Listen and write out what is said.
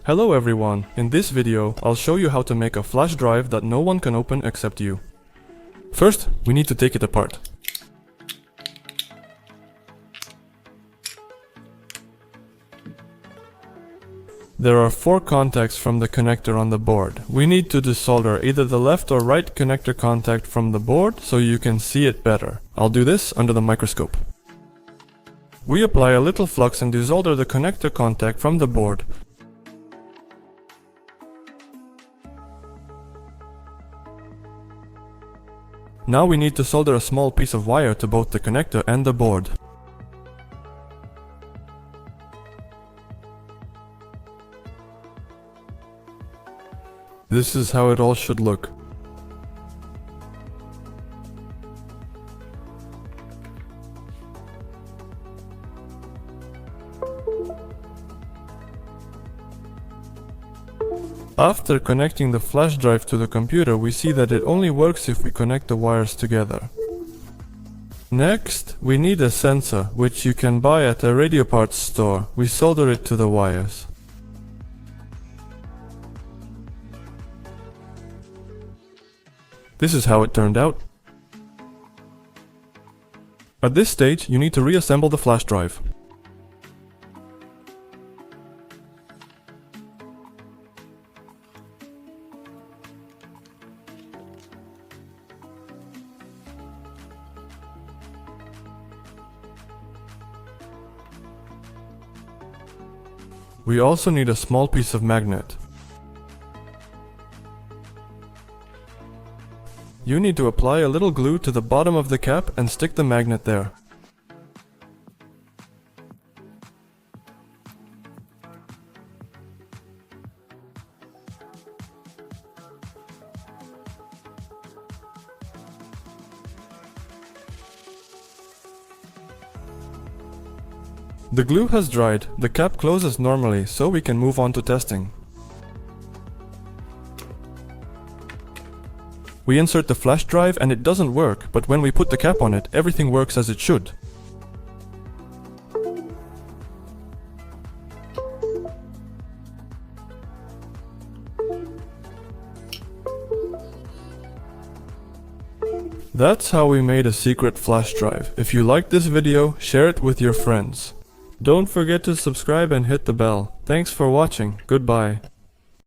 Hello everyone, in this video I'll show you how to make a flash drive that no one can open except you. First, we need to take it apart. There are 4 contacts from the connector on the board. We need to desolder either the left or right connector contact from the board so you can see it better. I'll do this under the microscope. We apply a little flux and desolder the connector contact from the board. Now we need to solder a small piece of wire to both the connector and the board. This is how it all should look. After connecting the flash drive to the computer, we see that it only works if we connect the wires together. Next, we need a sensor, which you can buy at a radio parts store. We solder it to the wires. This is how it turned out. At this stage, you need to reassemble the flash drive. We also need a small piece of magnet. You need to apply a little glue to the bottom of the cap and stick the magnet there. The glue has dried, the cap closes normally, so we can move on to testing. We insert the flash drive and it doesn't work, but when we put the cap on it, everything works as it should. That's how we made a secret flash drive. If you liked this video, share it with your friends. Don't forget to subscribe and hit the bell. Thanks for watching. Goodbye.